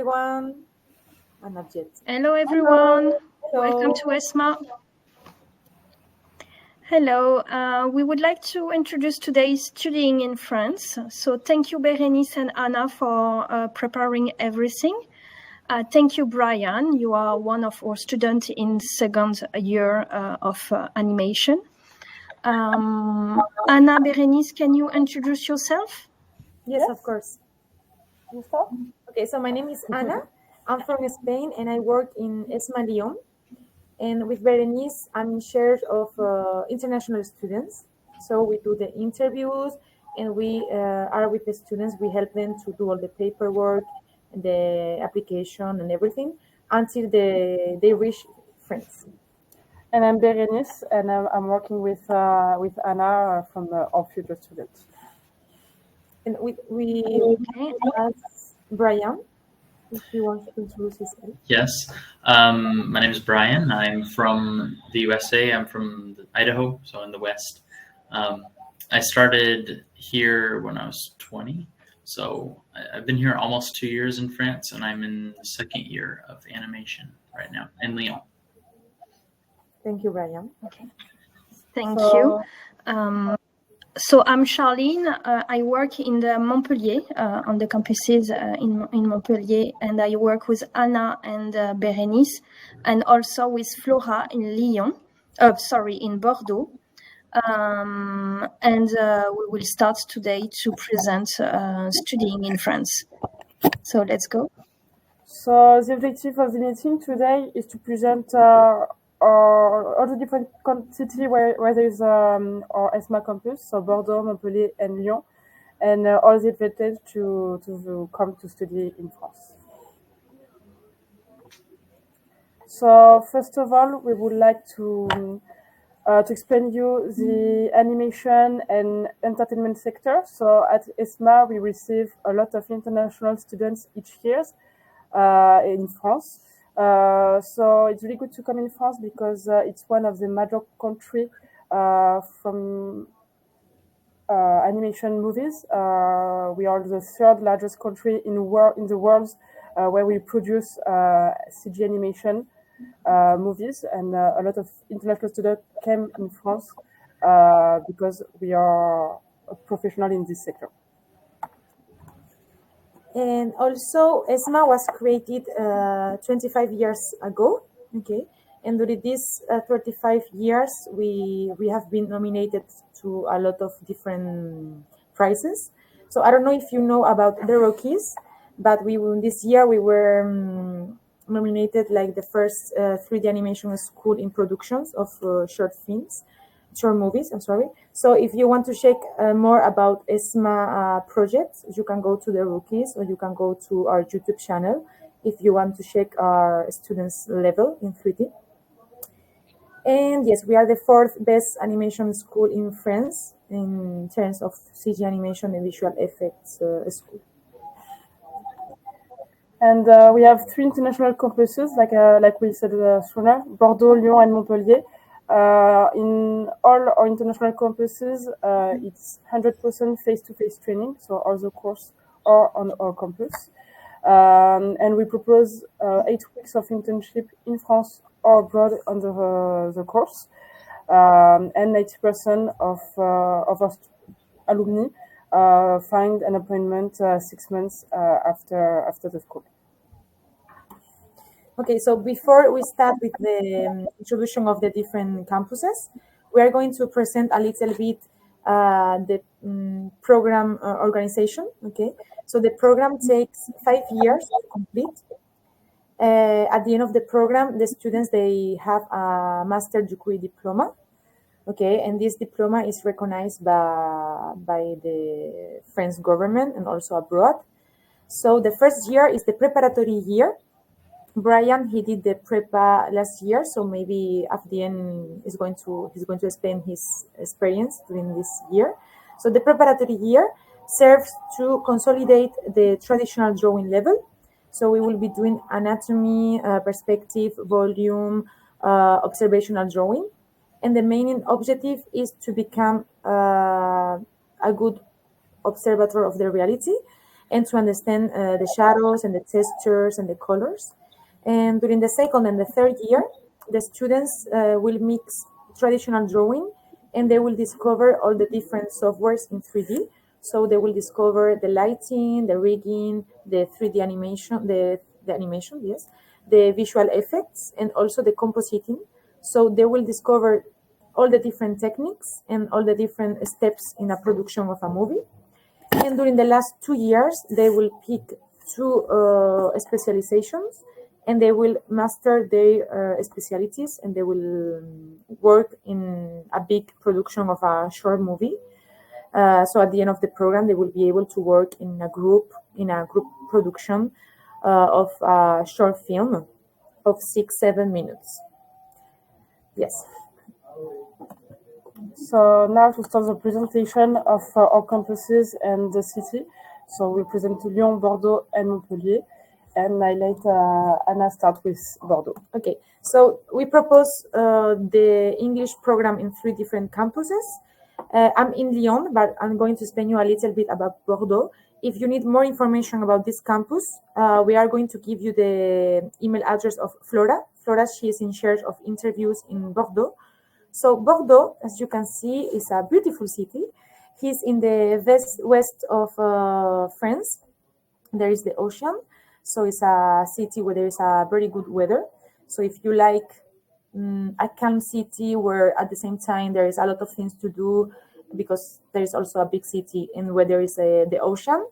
everyone. Not yet. Hello, everyone. Hello. Welcome to ESMA. Hello. We would like to introduce today's studying in France. So thank you, Berenice and Anna, for preparing everything. Thank you, Brian. You are one of our students in second year of animation. Anna, Berenice, can you introduce yourself? Yes, of course. You start? Okay, so my name is Anna. I'm from Spain and I work in ESMA Lyon. And with Berenice, I'm in charge of international students. So we do the interviews and we are with the students. We help them to do all the paperwork and the application and everything until they reach France. And I'm Berenice, and I'm working with Anna from our future students. And we ask Brian if he wants to introduce himself. Yes, my name is Brian. I'm from the USA. I'm from Idaho, so in the West. I started here when I was 20, so I've been here almost 2 years in France, and I'm in the second year of animation right now in Lyon. Thank you, Brian. Okay. Thank you. So I'm Charline. I work in the Montpellier, on the campuses in Montpellier, and I work with Anna and Berenice, and also with Flora in Lyon. In Bordeaux. And we will start today to present studying in France. So let's go. So the objective of the meeting today is to present all the different cities where there is our ESMA campus, so Bordeaux, Montpellier, and Lyon, and all the advantage to come to study in France. So first of all, we would like to explain you the animation and entertainment sector. So at ESMA, we receive a lot of international students each year in France. So it's really good to come in France because it's one of the major countries from animation movies. We are the third largest country in the world where we produce CG animation movies, and a lot of international students came in France because we are a professional in this sector. And also, ESMA was created 25 years ago, okay? And during these 35 years, we have been nominated to a lot of different prizes. So I don't know if you know about the Rockies, but this year we were nominated like the first 3D animation school in productions of short movies, I'm sorry. So if you want to check more about ESMA projects, you can go to the Rookies or you can go to our YouTube channel if you want to check our students level in 3D. And yes, we are the fourth best animation school in France in terms of CG animation and visual effects school. And we have 3 international campuses, like we said sooner, Bordeaux, Lyon, and Montpellier. In all our international campuses, it's 100% face-to-face training, so all the course are on our campus. And we propose 8 weeks of internship in France or abroad under the course. And 90% of our alumni find an appointment 6 months after the school. Okay, so before we start with the introduction of the different campuses, we are going to present a little bit the program organization, okay? So the program takes 5 years to complete. At the end of the program, the students, they have a master degree diploma, okay? And this diploma is recognized by the French government and also abroad. So the first year is the preparatory year. Brian, he did the prepa last year, so maybe at the end he's going to explain his experience during this year. So the preparatory year serves to consolidate the traditional drawing level. So we will be doing anatomy, perspective, volume, observational drawing, and the main objective is to become a good observer of the reality. and to understand the shadows and the textures and the colors. And during the second and the third year, the students will mix traditional drawing, and they will discover all the different softwares in 3D. So they will discover the lighting, the rigging, the 3D animation, the animation, yes, the visual effects, and also the compositing. So they will discover all the different techniques and all the different steps in a production of a movie. And during the last 2 years, they will pick 2 specializations, and they will master their specialties, and they will work in a big production of a short movie. So at the end of the program, they will be able to work in a group production of a short film of 6-7 minutes. Yes. So now to start the presentation of our campuses and the city. So we present Lyon, Bordeaux, and Montpellier. And I let Anna start with Bordeaux. Okay, so we propose the English program in 3 different campuses. I'm in Lyon, but I'm going to explain you a little bit about Bordeaux. If you need more information about this campus, we are going to give you the email address of Flora. Flora, she is in charge of interviews in Bordeaux. So Bordeaux, as you can see, is a beautiful city. He's in the west of France. There is the ocean. So it's a city where there is a very good weather. So if you like a calm city where at the same time there is a lot of things to do, because there is also a big city and where there is the ocean,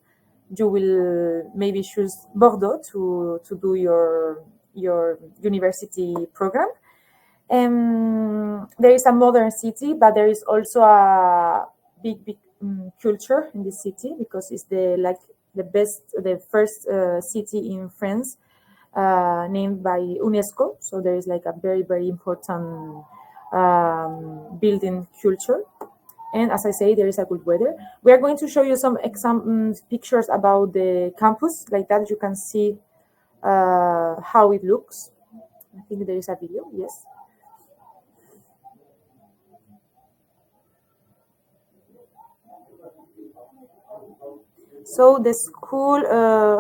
you will maybe choose Bordeaux to do your university program. There is a modern city, but there is also a big culture in this city, because it's the first city in France named by UNESCO. So there is like a very, very important building culture. And as I say, there is a good weather. We are going to show you some pictures about the campus, like that you can see how it looks. I think there is a video, yes. So the school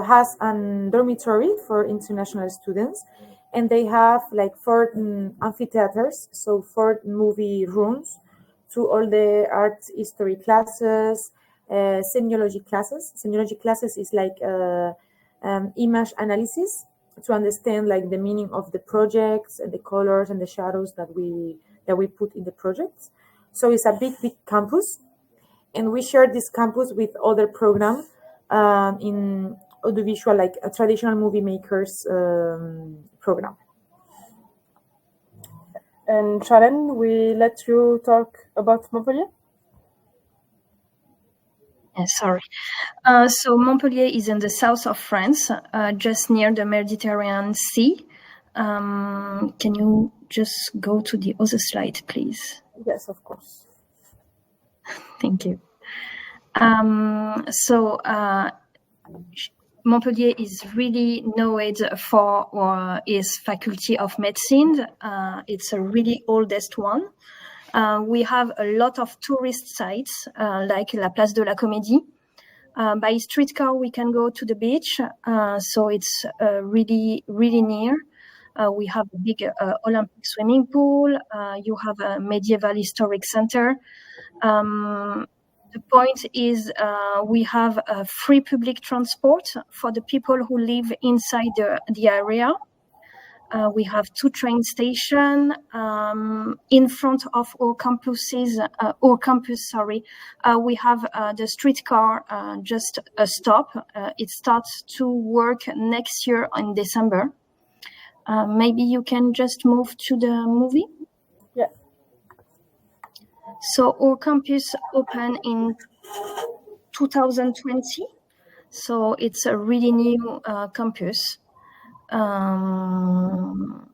has a dormitory for international students, and they have like 4 amphitheaters, so 4 movie rooms, to all the art history classes, semiology classes. Semiology classes is like image analysis to understand like the meaning of the projects and the colors and the shadows that we put in the projects. So it's a big campus, and we share this campus with other programs in audiovisual, like a traditional movie makers program. And Sharon, we let you talk about Montpellier. Sorry. So Montpellier is in the south of France, just near the Mediterranean Sea. Can you just go to the other slide, please? Yes, of course. Thank you. So Montpellier is really known for its faculty of medicine. It's a really oldest one. We have a lot of tourist sites like La Place de la Comédie. By streetcar, we can go to the beach. So it's really, really near. We have a big Olympic swimming pool. You have a medieval historic center. The point is we have free public transport for the people who live inside the area. We have 2 train stations in front of our campus. We have the streetcar just a stop. It starts to work next year in December. Maybe you can just move to the movie. Yeah. So our campus opened in 2020. So it's a really new campus. And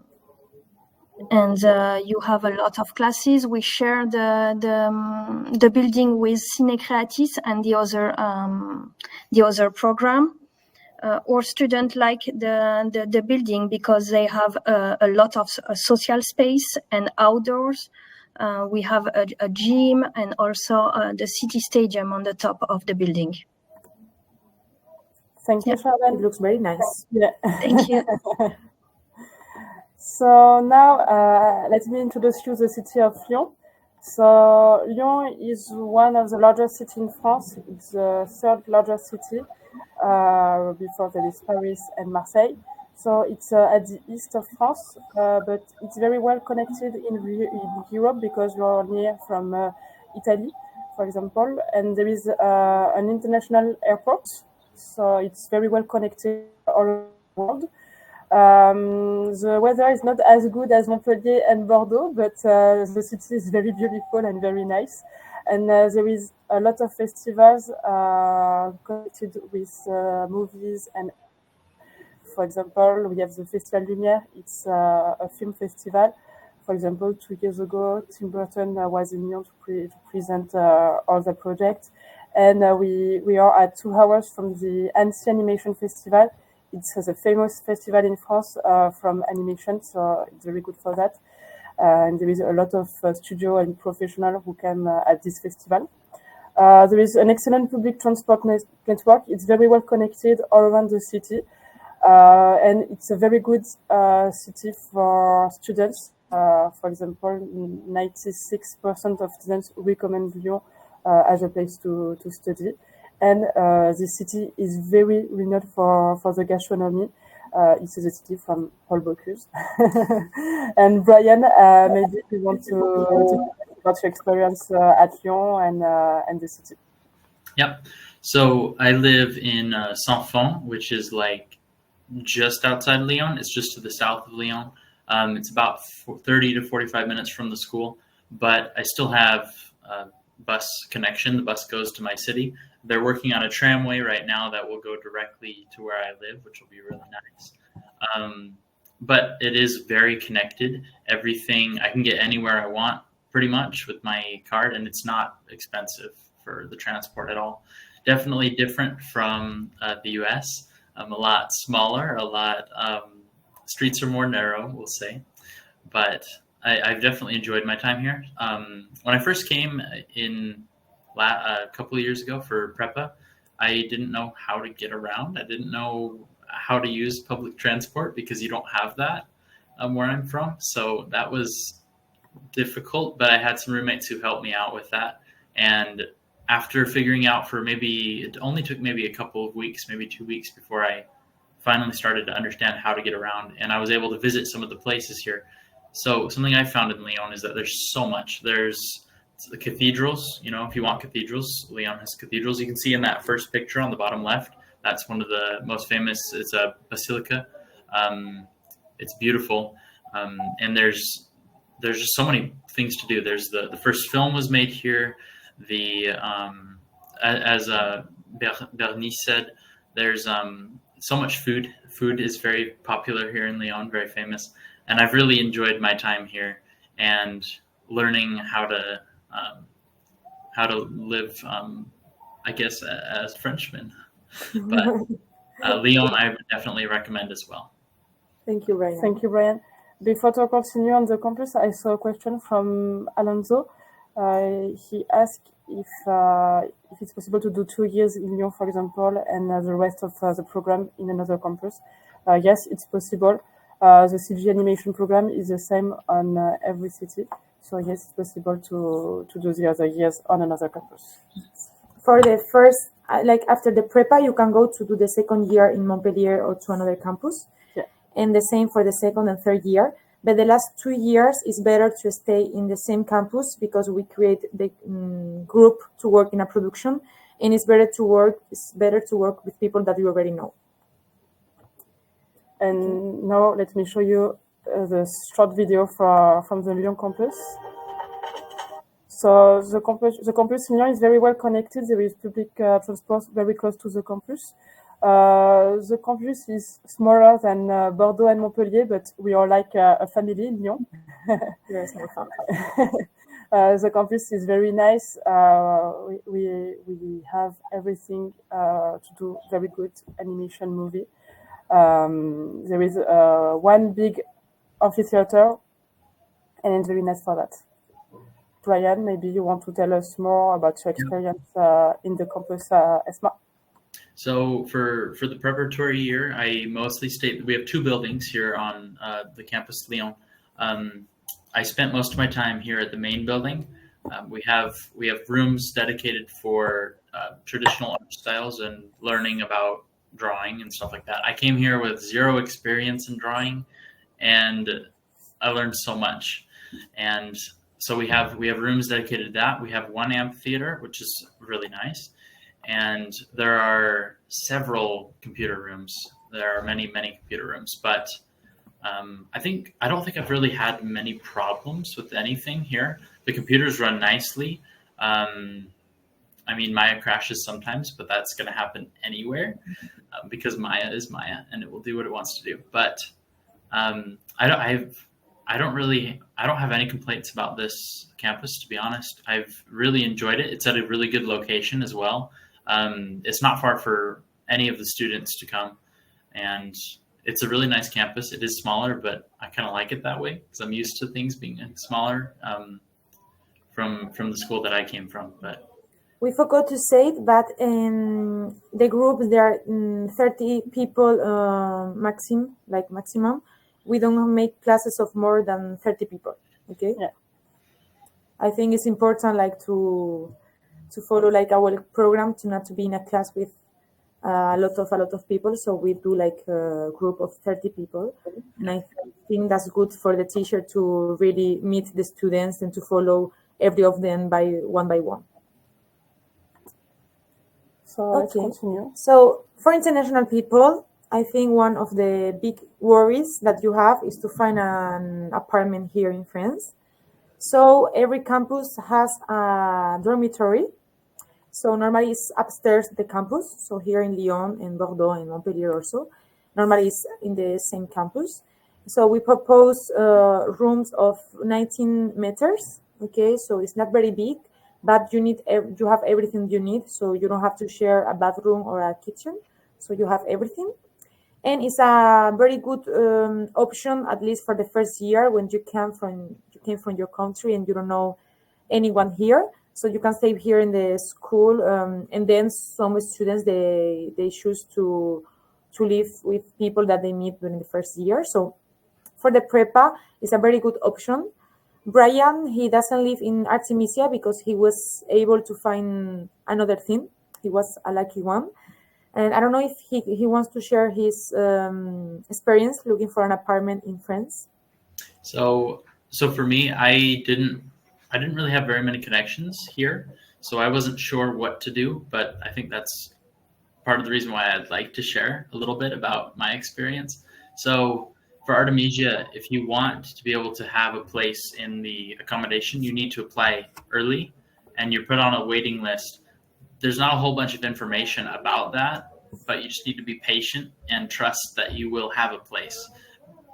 you have a lot of classes. We share the building with Cine Creatis and the other program. Our students like the building because they have a lot of social space and outdoors. We have a gym and also the city stadium on the top of the building. Thank you, Charlotte. It looks very nice. Yeah. Thank you. So now let me introduce you the city of Lyon. So Lyon is one of the largest cities in France. It's the third largest city before there is Paris and Marseille. So it's at the east of France, but it's very well connected in Europe because we're near from Italy, for example, and there is an international airport. So it's very well connected all over the world. The weather is not as good as Montpellier and Bordeaux, but the city is very beautiful and very nice. And there is a lot of festivals connected with movies. And for example, we have the Festival Lumière. It's a film festival. For example, 2 years ago, Tim Burton was in Lyon to present all the projects. And we are at 2 hours from the Annecy Animation Festival. It's a famous festival in France from animation, so it's very good for that. And there is a lot of studio and professionals who come at this festival. There is an excellent public transport network. It's very well connected all around the city. And it's a very good city for students. For example, 96% of students recommend Lyon as a place to study. And the city is very renowned for the gastronomy. It's a city from Paul Bocuse. And Brian, maybe you want to talk about your experience at Lyon and the city. Yep. So I live in Saint-Fond, which is like just outside Lyon. It's just to the south of Lyon. It's about 30 to 45 minutes from the school, but I still have bus connection. The bus goes to my city. They're working on a tramway right now that will go directly to where I live, which will be really nice. But it is very connected. Everything, I can get anywhere I want pretty much with my card, and it's not expensive for the transport at all. Definitely different from the US. A lot smaller, streets are more narrow, we'll say. But I've definitely enjoyed my time here. When I first came in a couple of years ago for Prepa, I didn't know how to get around. I didn't know how to use public transport because you don't have that where I'm from. So that was difficult, but I had some roommates who helped me out with that. And after figuring out it only took maybe a couple of weeks, maybe 2 weeks before I finally started to understand how to get around. And I was able to visit some of the places here. So something I found in Lyon is that there's so much. There's the cathedrals, if you want cathedrals, Lyon has cathedrals. You can see in that first picture on the bottom left, that's one of the most famous. It's a basilica. It's beautiful. And there's just so many things to do. There's the first film was made here. As Bernice said, there's so much food. Food is very popular here in Lyon, very famous. And I've really enjoyed my time here and learning how to live, I guess, as Frenchmen. But Lyon, I would definitely recommend as well. Thank you, Brian. Thank you, Brian. Before to continue on the campus, I saw a question from Alonso. He asked if it's possible to do 2 years in Lyon, for example, and the rest of the program in another campus. Yes, it's possible. The CG animation program is the same on every city. So yes, it's possible to do the other years on another campus. For the first, after the Prepa, you can go to do the second year in Montpellier or to another campus. Yeah. And the same for the second and third year. But the last 2 years is better to stay in the same campus because we create the group to work in a production, and it's better to work with people that you already know. And now let me show you the short video from the Lyon campus. So the campus in Lyon is very well connected. There is public transport very close to the campus. The campus is smaller than Bordeaux and Montpellier, but we are like a family in Lyon. Yes, no fun. The campus is very nice. We have everything to do very good animation movie. There is one big amphitheater, and it's very nice for that. Brian, maybe you want to tell us more about your experience in the campus ESMA? So for the preparatory year, I mostly stayed. We have two buildings here on the campus Lyon. I spent most of my time here at the main building. We have rooms dedicated for traditional art styles and learning about drawing and stuff like that. I came here with zero experience in drawing, and I learned so much. And so we have rooms dedicated to that. We have one amphitheater, which is really nice. And there are several computer rooms. There are many computer rooms, but I don't think I've really had many problems with anything here. The computers run nicely. I mean, Maya crashes sometimes, but that's going to happen anywhere because Maya is Maya and it will do what it wants to do. But I don't have any complaints about this campus, to be honest. I've really enjoyed it. It's at a really good location as well. It's not far for any of the students to come, and it's a really nice campus. It is smaller, but I kind of like it that way because I'm used to things being smaller from the school that I came from. But we forgot to say that in the group there are 30 people maximum. We don't make classes of more than 30 people. Okay. Yeah. I think it's important to follow our program to be in a class with a lot of people. So we do a group of 30 people, and I think that's good for the teacher to really meet the students and to follow every of them by one. So let's continue. So for international people, I think one of the big worries that you have is to find an apartment here in France. So every campus has a dormitory. So normally it's upstairs the campus. So here in Lyon, in Bordeaux, and Montpellier also. Normally it's in the same campus. So we propose rooms of 19 meters. Okay, so it's not very big, but you have everything you need. So you don't have to share a bathroom or a kitchen. So you have everything. And it's a very good option, at least for the first year when you came from your country and you don't know anyone here. So you can stay here in the school, and then some students they choose to live with people that they meet during the first year. So for the prepa, it's a very good option. Brian, he doesn't live in Artemisia because he was able to find another thing. He was a lucky one. And I don't know if he wants to share his experience looking for an apartment in France. So for me, I didn't really have very many connections here, so I wasn't sure what to do. But I think that's part of the reason why I'd like to share a little bit about my experience. So for Artemisia, if you want to be able to have a place in the accommodation, you need to apply early, and you're put on a waiting list. There's not a whole bunch of information about that, but you just need to be patient and trust that you will have a place.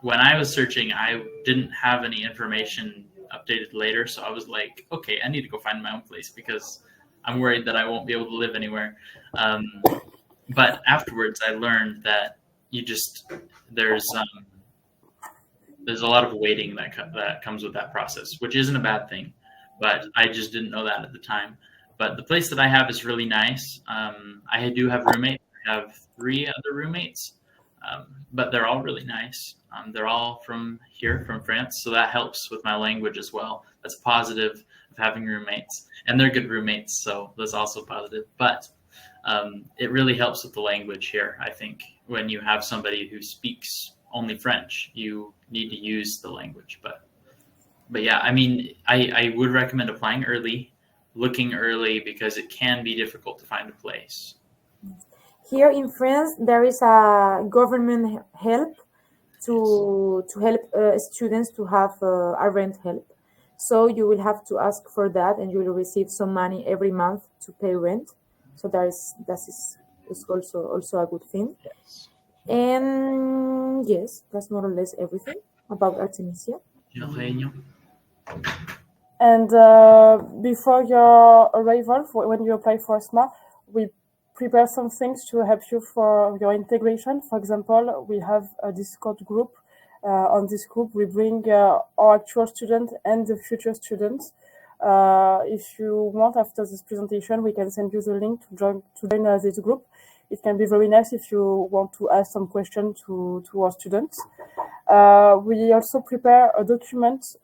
When I was searching, I didn't have any information updated later, so I was like, okay, I need to go find my own place because I'm worried that I won't be able to live anywhere. But afterwards, I learned that there's a lot of waiting that comes with that process, which isn't a bad thing, but I just didn't know that at the time. But the place that I have is really nice. I do have roommates. I have 3 other roommates, but they're all really nice. They're all from France, so that helps with my language as well. That's positive of having roommates, and they're good roommates, so that's also positive. But it really helps with the language here. I think when you have somebody who speaks only French, you need to use the language. But yeah, I mean, I would recommend applying early, looking early, because it can be difficult to find a place. Here in France, there is a government help to help students to have a rent help. So you will have to ask for that, and you will receive some money every month to pay rent. So that is also a good thing. Yes. And yes, that's more or less everything about Artemisia. And before your arrival, when you apply for ESMA, we prepare some things to help you for your integration. For example, we have a Discord group. On this group, we bring our actual students and the future students. If you want, after this presentation, we can send you the link to join this group. it can be very nice if you want to ask some questions to our students. We also prepare a document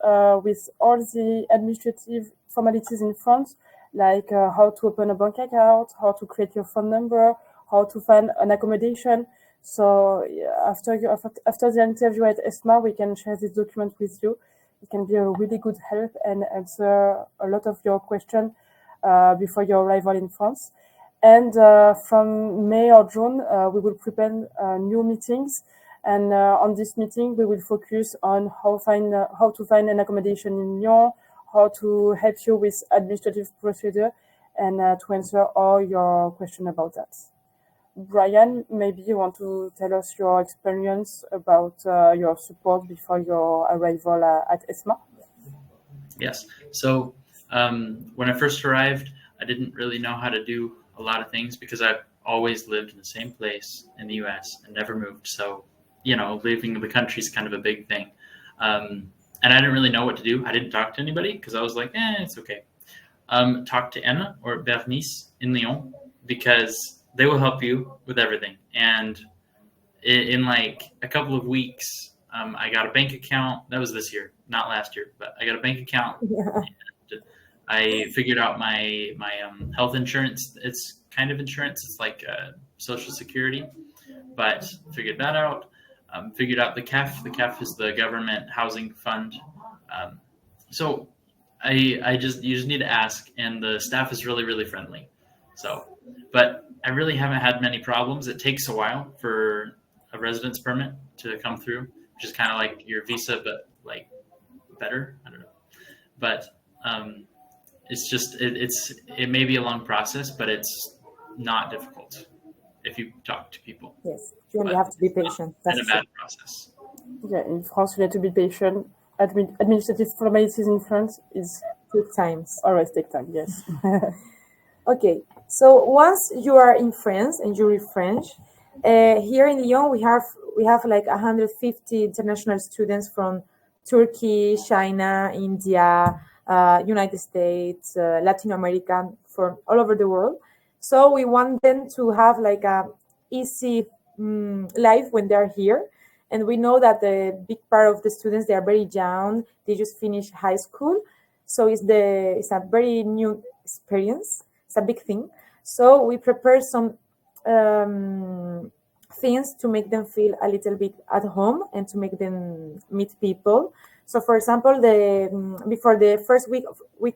with all the administrative formalities in France, like how to open a bank account, how to create your phone number, how to find an accommodation. So after the interview at ESMA, we can share this document with you. It can be a really good help and answer a lot of your questions before your arrival in France. And from May or June, we will prepare new meetings. And on this meeting, we will focus on how to find an accommodation in Lyon, how to help you with administrative procedure, and to answer all your questions about that. Brian, maybe you want to tell us your experience about your support before your arrival at ESMA? Yes. So when I first arrived, I didn't really know how to do a lot of things because I've always lived in the same place in the US and never moved. So, leaving the country is kind of a big thing. And I didn't really know what to do. I didn't talk to anybody because I was like, it's okay. Talk to Anna or Bernice in Lyon because they will help you with everything. And in like a couple of weeks, I got a bank account. That was this year, not last year, but I got a bank account. Yeah. I figured out my health insurance. It's kind of insurance. It's like Social Security, but figured that out. Figured out the CAF. The CAF is the government housing fund. So you just need to ask, and the staff is really, really friendly. So, but I really haven't had many problems. It takes a while for a residence permit to come through, which is kind of like your visa, but like better. I don't know. But it's just it may be a long process, but it's not difficult if you talk to people. Yes, you only have to be patient. That's a bad process. Yeah, in France you need to be patient. Administrative formalities in France always take time. Yes. Okay, so once you are in France and you read French, here in Lyon we have like 150 international students from Turkey, China, India, United States, Latin America, from all over the world. So we want them to have like a easy life when they're here. And we know that the big part of the students, they are very young. They just finished high school. So it's a very new experience. It's a big thing. So we prepare some things to make them feel a little bit at home and to make them meet people. So for example, before the first week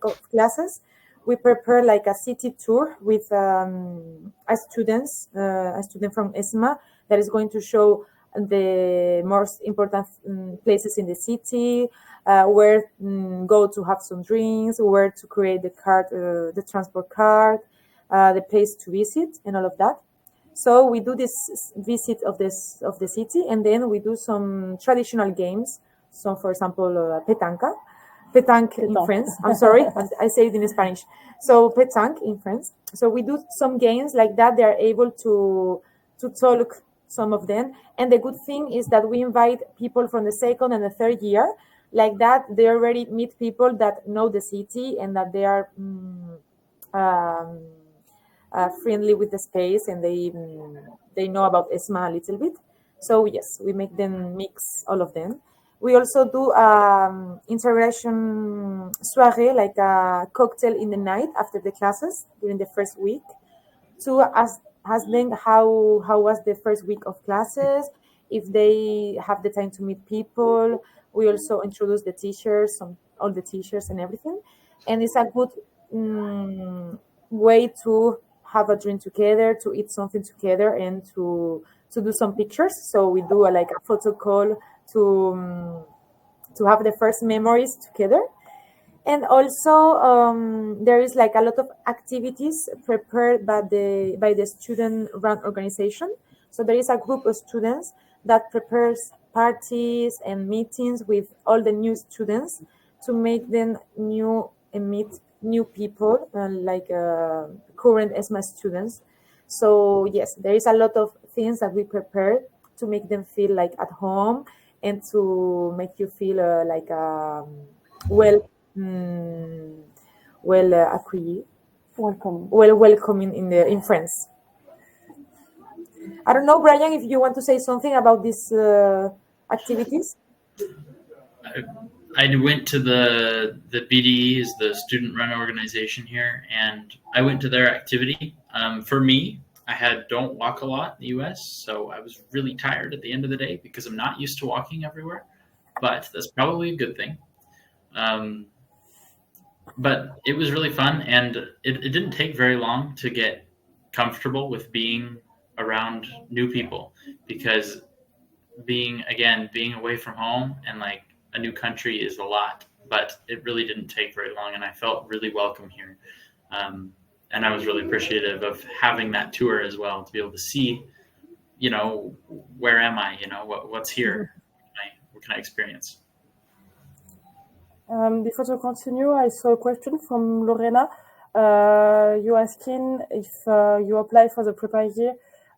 of classes, we prepare like a city tour with a student from ESMA that is going to show the most important places in the city, where go to have some drinks, where to create the transport card, the place to visit, and all of that. So we do this visit of the city, and then we do some traditional games. So, for example, pétanque in French. I'm sorry, I say it in Spanish. So pétanque in French. So we do some games like that. They are able to talk, some of them. And the good thing is that we invite people from the second and the third year. Like that, they already meet people that know the city and that they are friendly with the space, and they know about ESMA a little bit. So yes, we make them mix all of them. We also do integration soirée, like a cocktail in the night after the classes during the first week, to ask them how was the first week of classes, if they have the time to meet people. We also introduce the teachers, all the teachers and everything. And it's a good way to have a drink together, to eat something together, and to do some pictures. So we do like a photo call to have the first memories together. And also there is like a lot of activities prepared by the student-run organization. So there is a group of students that prepares parties and meetings with all the new students to make them new and meet new people, like current ESMA students. So yes, there is a lot of things that we prepare to make them feel like at home and to make you feel like welcoming in France. I don't know, Brian, if you want to say something about these activities. I went to the BDE, is the student-run organization here, and I went to their activity. For me, I don't walk a lot in the US, so I was really tired at the end of the day because I'm not used to walking everywhere, but that's probably a good thing. But it was really fun, and it didn't take very long to get comfortable with being around new people, because being away from home and like a new country is a lot, but it really didn't take very long, and I felt really welcome here. And I was really appreciative of having that tour as well, to be able to see, where am I, what's here, what can I experience? Before to continue, I saw a question from Lorena. You asking if you apply for the preparatory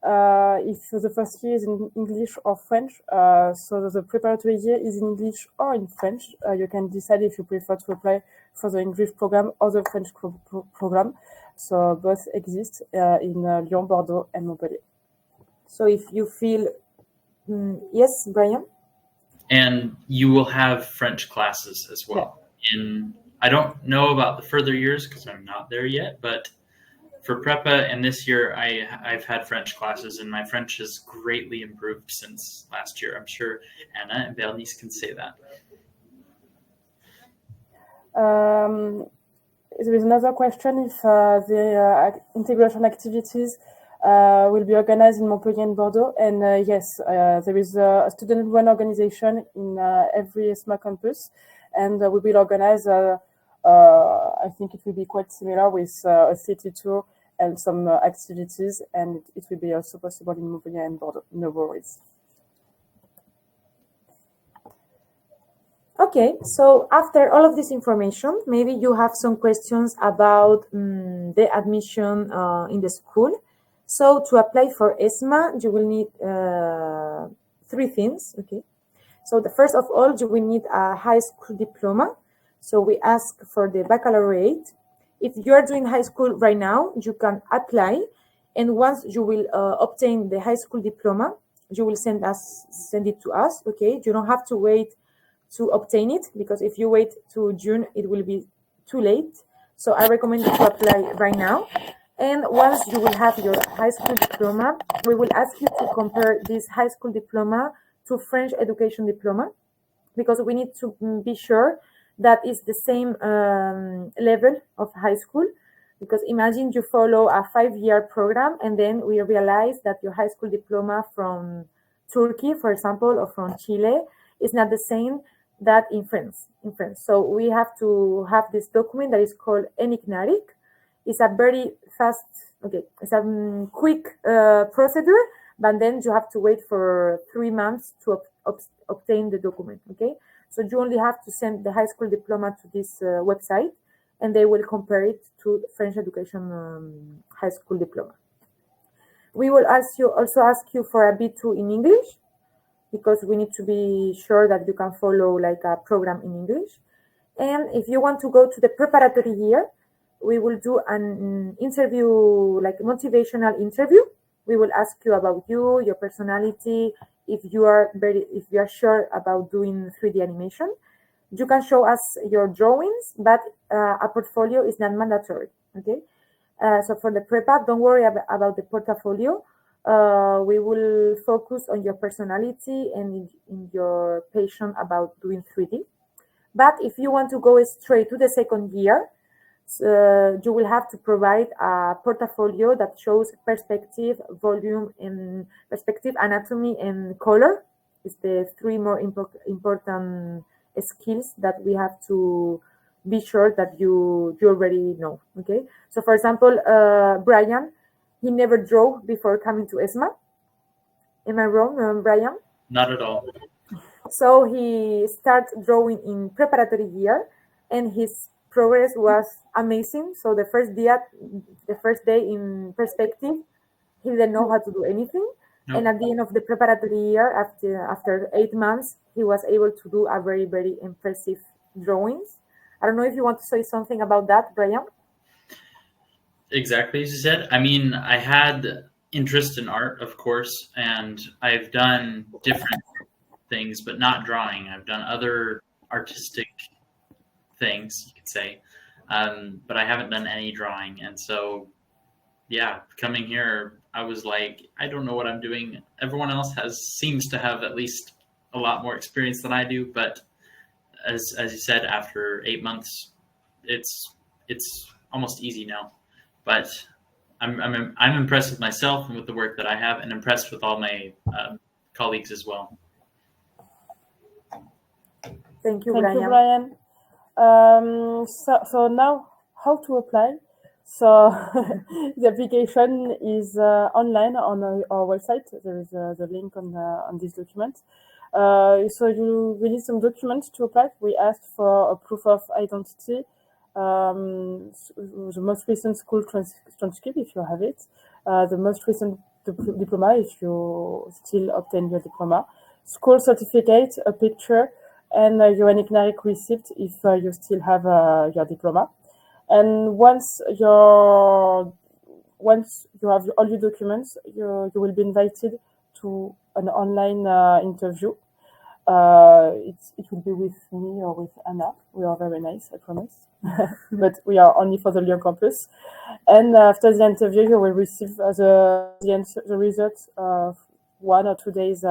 if the first year is in English or French. So the preparatory year is in English or in French. You can decide if you prefer to apply for the English program or the French program. So both exist in Lyon, Bordeaux, and Montpellier. So if you feel, yes, Brian? And you will have French classes as well. Yeah. I don't know about the further years because I'm not there yet, but for Prepa and this year, I've had French classes, and my French has greatly improved since last year. I'm sure Anna and Bernice can say that. There is another question if the integration activities will be organized in Montpellier and Bordeaux. And yes, there is a student-run organization in every ESMA campus, and we will organize, I think it will be quite similar with a city tour and some activities, and it will be also possible in Montpellier and Bordeaux. No worries. Okay, so after all of this information, maybe you have some questions about the admission in the school. So to apply for ESMA, you will need 3 things, okay? So the first of all, you will need a high school diploma. So we ask for the baccalaureate. If you are doing high school right now, you can apply. And once you will obtain the high school diploma, you will send it to us, okay? You don't have to wait to obtain it, because if you wait to June, it will be too late. So I recommend you to apply right now. And once you will have your high school diploma, we will ask you to compare this high school diploma to French education diploma, because we need to be sure that it's the same level of high school. Because imagine you follow a 5-year program, and then we realize that your high school diploma from Turkey, for example, or from Chile is not the same that in France. So we have to have this document that is called enigmatic. It's a very fast, it's a quick procedure, but then you have to wait for 3 months to obtain the document, okay? So you only have to send the high school diploma to this website, and they will compare it to French education high school diploma. We will also ask you for a B2 in English, because we need to be sure that you can follow like a program in English. And if you want to go to the preparatory year, we will do an interview, like a motivational interview. We will ask you about you, your personality, if you are sure about doing 3D animation. You can show us your drawings, but a portfolio is not mandatory, okay? So for the prepa, don't worry about the portfolio. We will focus on your personality and in your passion about doing 3D. But if you want to go straight to the second year, you will have to provide a portfolio that shows perspective, volume, and perspective, anatomy, and color. It's the 3 more important skills that we have to be sure that you already know, okay? So for example, Brian, he never drew before coming to ESMA. Am I wrong, Brian? Not at all. So he started drawing in preparatory year, and his progress was amazing. So the first day in perspective, he didn't know how to do anything. No. And at the end of the preparatory year, after 8 months, he was able to do a very, very impressive drawings. I don't know if you want to say something about that, Brian. Exactly as you said. I mean, I had interest in art, of course, and I've done different things, but not drawing. I've done other artistic things, you could say, but I haven't done any drawing. And so, yeah, coming here, I was like, I don't know what I'm doing. Everyone else seems to have at least a lot more experience than I do, but as you said, after 8 months, it's almost easy now. But I'm impressed with myself and with the work that I have, and impressed with all my colleagues as well. Thank you, Thank Brian. you, Brian. So now, how to apply? So the application is online on our website. There is the link on this document. So you will need some documents to apply. We ask for a proof of identity, the most recent school transcript if you have it, the most recent diploma if you still obtain your diploma, school certificate, a picture, and your enigmatic receipt if you still have your diploma. And once you have all your documents, you will be invited to an online interview. It will be with me or with Anna. We are very nice, I promise. But we are only for the Lyon campus. And after the interview, you will receive the results 1 or 2 days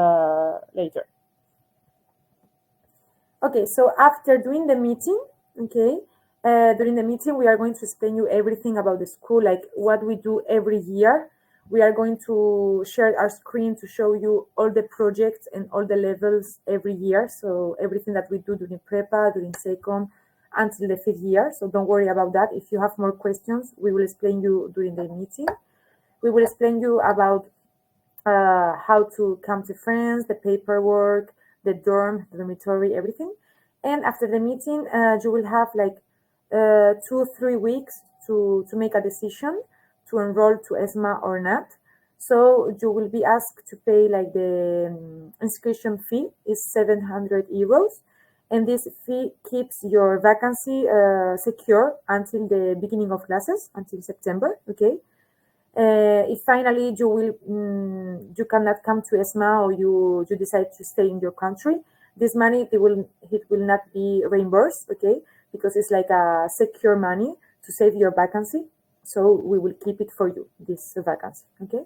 later. Okay, so after doing the meeting, during the meeting, we are going to explain you everything about the school, like what we do every year. We are going to share our screen to show you all the projects and all the levels every year. So everything that we do during Prepa, during Secom, until the 5th year. So don't worry about that. If you have more questions, we will explain you during the meeting. We will explain you about how to come to France, the paperwork, the dorm, the dormitory, everything. And after the meeting, you will have like 2-3 weeks to make a decision to enroll to ESMA or not. So you will be asked to pay like the inscription fee is 700 euros. And this fee keeps your vacancy secure until the beginning of classes, until September, okay? If finally you cannot come to ESMA or you decide to stay in your country, this money, it will not be reimbursed, okay? Because it's like a secure money to save your vacancy. So we will keep it for you, this vacancy, okay?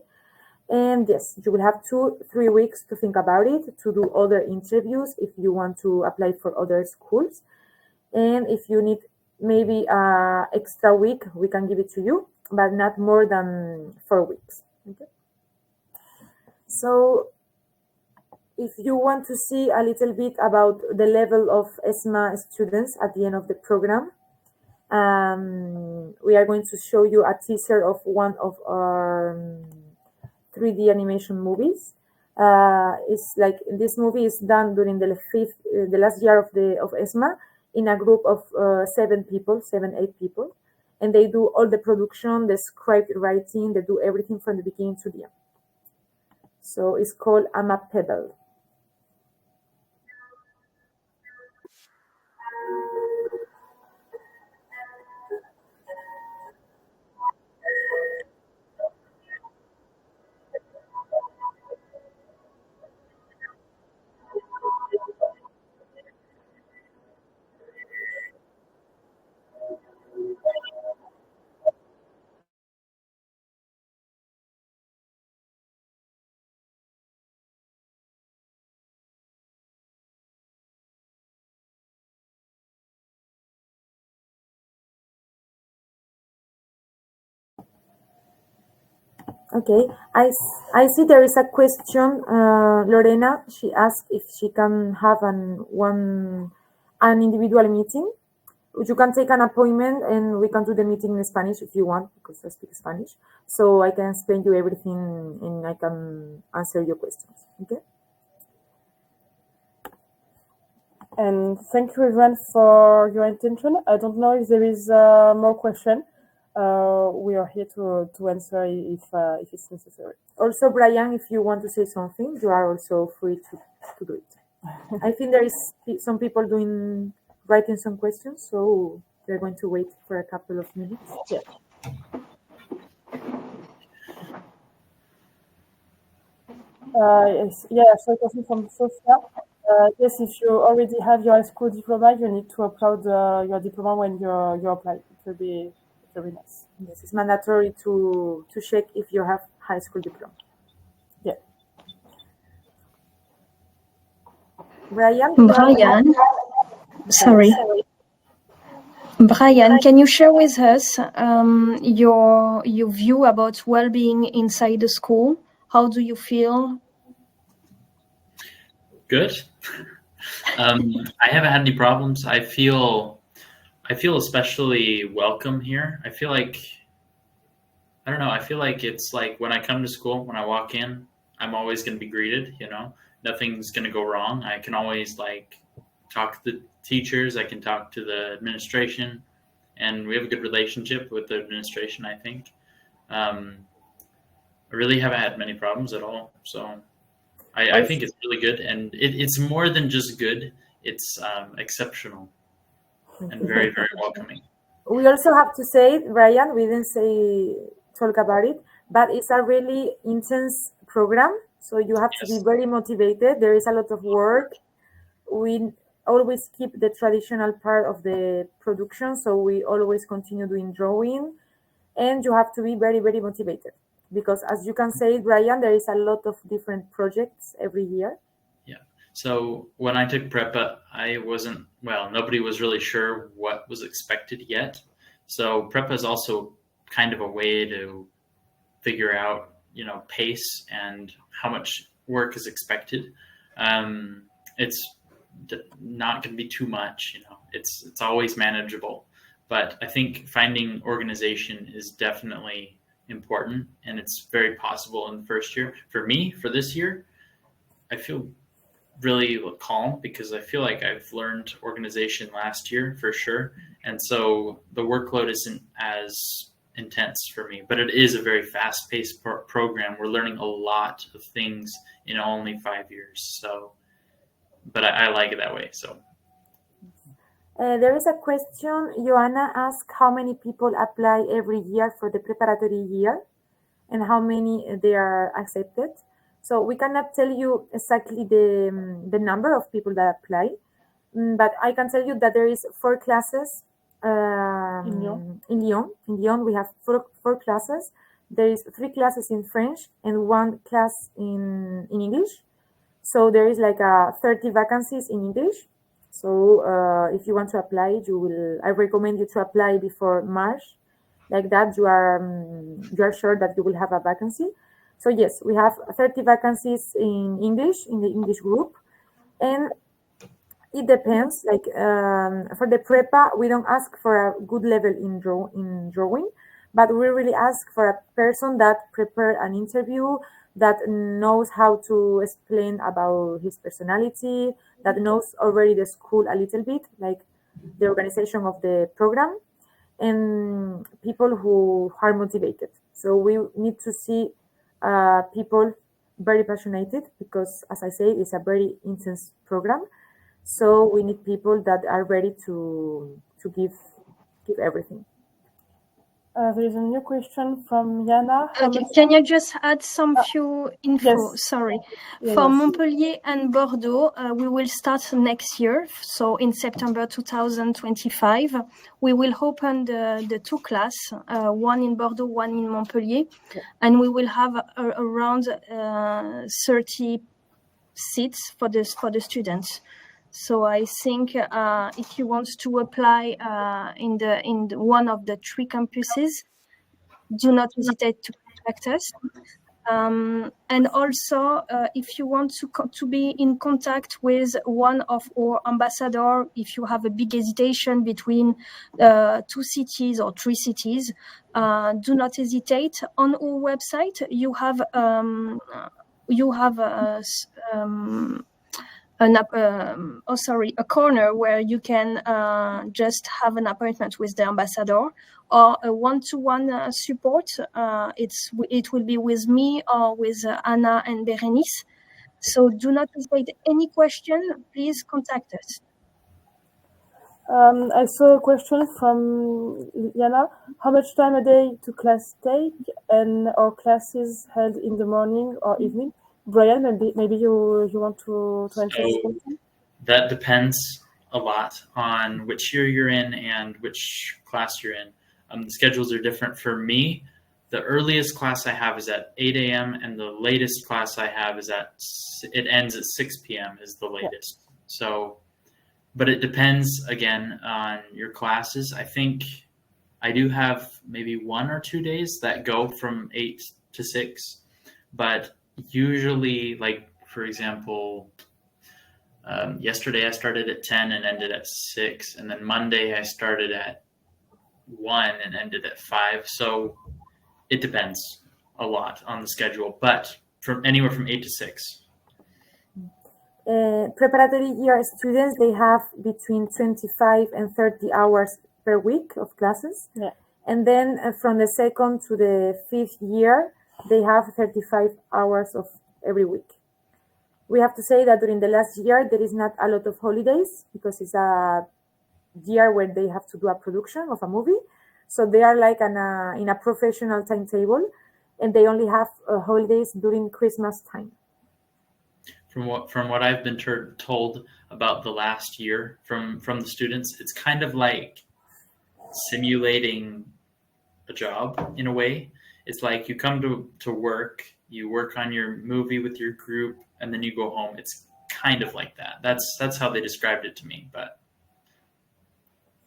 And yes, you will have 2-3 weeks to think about it, to do other interviews if you want to apply for other schools. And if you need maybe an extra week, we can give it to you, but not more than 4 weeks, okay? So if you want to see a little bit about the level of ESMA students at the end of the program, we are going to show you a teaser of one of our 3D animation movies. It's like this movie is done during the last year of ESMA in a group of 7-8 people, and they do all the production, the script writing, they do everything from the beginning to the end. So it's called I'm a Pebble. Okay, I see there is a question. Lorena, she asked if she can have an individual meeting. You can take an appointment and we can do the meeting in Spanish if you want, because I speak Spanish. So I can explain you everything and I can answer your questions. Okay. And thank you everyone for your attention. I don't know if there is more question. We are here to answer if it's necessary. Also, Brian, if you want to say something, you are also free to do it. I think there is some people writing some questions, so they're going to wait for a couple of minutes. Yeah. Yes, yeah, so question from Sophia. Yes, if you already have your high school diploma, you need to upload your diploma when you apply. It will be very nice. Yes, it's mandatory to check if you have high school diploma. Yeah. Brian? Sorry. Brian, can you share with us your view about well-being inside the school? How do you feel? Good. I haven't had any problems. I feel especially welcome here. I feel like, I don't know, I feel like it's like when I come to school, when I walk in, I'm always going to be greeted, you know, nothing's going to go wrong. I can always like talk to the teachers, I can talk to the administration, and we have a good relationship with the administration, I think. I really haven't had many problems at all. So I think it's really good, and it's more than just good. It's exceptional and very, very welcoming. We also have to say, Brian, we didn't talk about it, but it's a really intense program. So you have to be very motivated. There is a lot of work. We always keep the traditional part of the production. So we always continue doing drawing, and you have to be very, very motivated. Because as you can say, Brian, there is a lot of different projects every year. Yeah. So when I took Prepa, nobody was really sure what was expected yet. So Prepa is also kind of a way to figure out, you know, pace and how much work is expected. It's not going to be too much, you know, it's always manageable. But I think finding organization is definitely important, and it's very possible in the first year. For me, for this year, I feel really calm because I feel like I've learned organization last year for sure, and so the workload isn't as intense for me, but it is a very fast-paced program. We're learning a lot of things in only 5 years, so but I like it that way. So there is a question. Joanna asked how many people apply every year for the preparatory year and how many they are accepted. So we cannot tell you exactly the number of people that apply, but I can tell you that there is 4 classes in Lyon. In Lyon, we have four classes. There is 3 classes in French and 1 class in English. So there is like 30 vacancies in English. So if you want to apply, I recommend you to apply before March. Like that, you are sure that you will have a vacancy. So yes, we have 30 vacancies in English, in the English group. And it depends, like for the Prepa, we don't ask for a good level in drawing, but we really ask for a person that prepared an interview, that knows how to explain about his personality, that knows already the school a little bit, like the organization of the program, and people who are motivated. So we need to see people very passionate, because as I say, it's a very intense program. So we need people that are ready to give everything. There is a new question from Yana. Can you just add some few info? Yes. Sorry. Yes. For Montpellier and Bordeaux, we will start next year. So in September 2025, we will open the 2 class, one in Bordeaux, one in Montpellier, and we will have around 30 seats for the students. So I think if you want to apply in the one of the 3 campuses, do not hesitate to contact us. And also, if you want to be in contact with one of our ambassadors, if you have a big hesitation between 2 cities or 3 cities, do not hesitate. On our website, you have a corner where you can just have an appointment with the ambassador, or a one-to-one support. It will be with me or with Anna and Berenice. So do not hesitate. Any question, please contact us. I saw a question from Yana. How much time a day to class take, and are classes held in the morning or evening? Brian, maybe you want to answer this question? That depends a lot on which year you're in and which class you're in. The schedules are different for me. The earliest class I have is at 8 a.m. and the latest class I have is it ends at 6 p.m. is the latest. So, but it depends again on your classes. I think I do have maybe 1 or 2 days that go from 8 to 6, but usually, like for example, yesterday I started at 10 and ended at 6, and then Monday I started at 1 and ended at 5. So it depends a lot on the schedule, but from anywhere from 8 to 6. Preparatory year students, they have between 25 and 30 hours per week of classes. Yeah. And then from the 2nd to the 5th year, they have 35 hours of every week. We have to say that during the last year, there is not a lot of holidays because it's a year where they have to do a production of a movie. So they are like in a professional timetable, and they only have holidays during Christmas time. From what I've been told about the last year from the students, it's kind of like simulating a job in a way. It's like you come to work, you work on your movie with your group, and then you go home. It's kind of like that. That's how they described it to me. But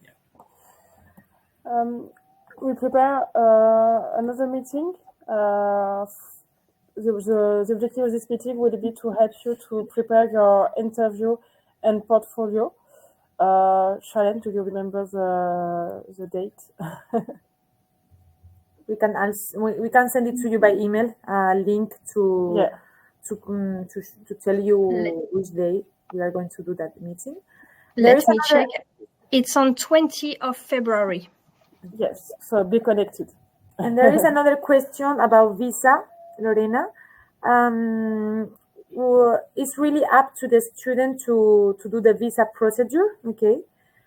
yeah. We prepare another meeting. The objective of this meeting would be to help you to prepare your interview and portfolio. Charlene, do you remember the date? We can send it to you by email. Link to tell you which day we are going to do that meeting. Let me check. It's on 20th of February. Yes, so be connected. And there is another question about visa, Lorena. It's really up to the student to do the visa procedure. Okay.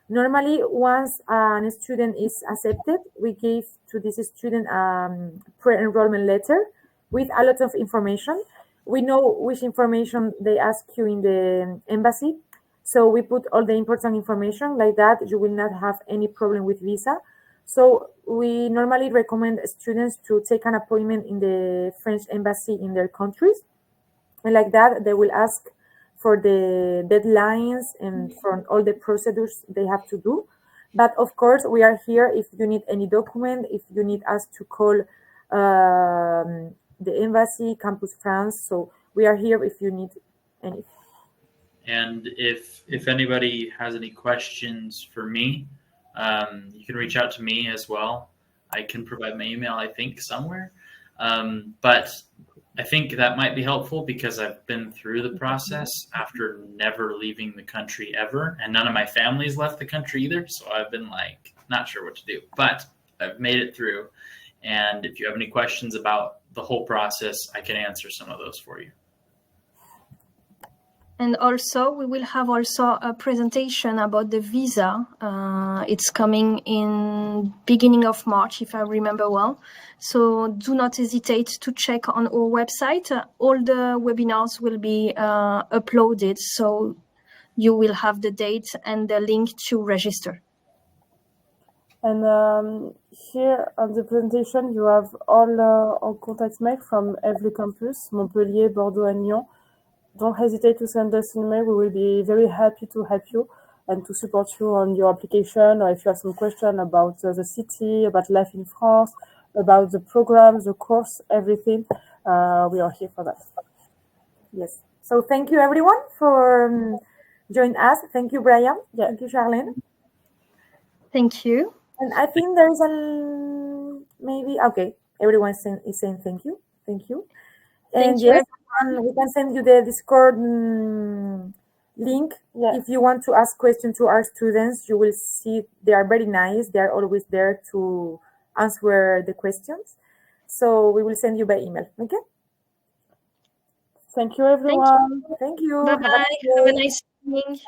Normally, once a student is accepted, we give to this student a pre-enrollment letter with a lot of information. We know which information they ask you in the embassy. So we put all the important information like that. You will not have any problem with visa. So we normally recommend students to take an appointment in the French embassy in their countries. And like that, they will ask for the deadlines and for all the procedures they have to do. But of course, we are here if you need any document, if you need us to call the embassy, Campus France. So we are here if you need anything. And if anybody has any questions for me, you can reach out to me as well. I can provide my email, I think, somewhere. But I think that might be helpful because I've been through the process after never leaving the country ever. And none of my family's left the country either. So I've been like, not sure what to do. But I've made it through. And if you have any questions about the whole process, I can answer some of those for you. And also, we will have also a presentation about the visa. It's coming in beginning of March, if I remember well. So do not hesitate to check on our website. All the webinars will be uploaded, so you will have the date and the link to register. And here on the presentation, you have all our contact mail from every campus, Montpellier, Bordeaux, and Lyon. Don't hesitate to send us an email. We will be very happy to help you and to support you on your application, or if you have some question about the city, about life in France, about the program, the course, everything, we are here for that. Yes. So thank you, everyone, for joining us. Thank you, Brian. Yeah. Thank you, Charlene. Thank you. And I think there is okay, everyone is saying thank you. Thank you. And yes, we can send you the Discord link. Yeah. If you want to ask questions to our students, you will see they are very nice. They are always there to answer the questions. So we will send you by email. Okay? Thank you, everyone. Thank you. Bye-bye. Have a nice evening.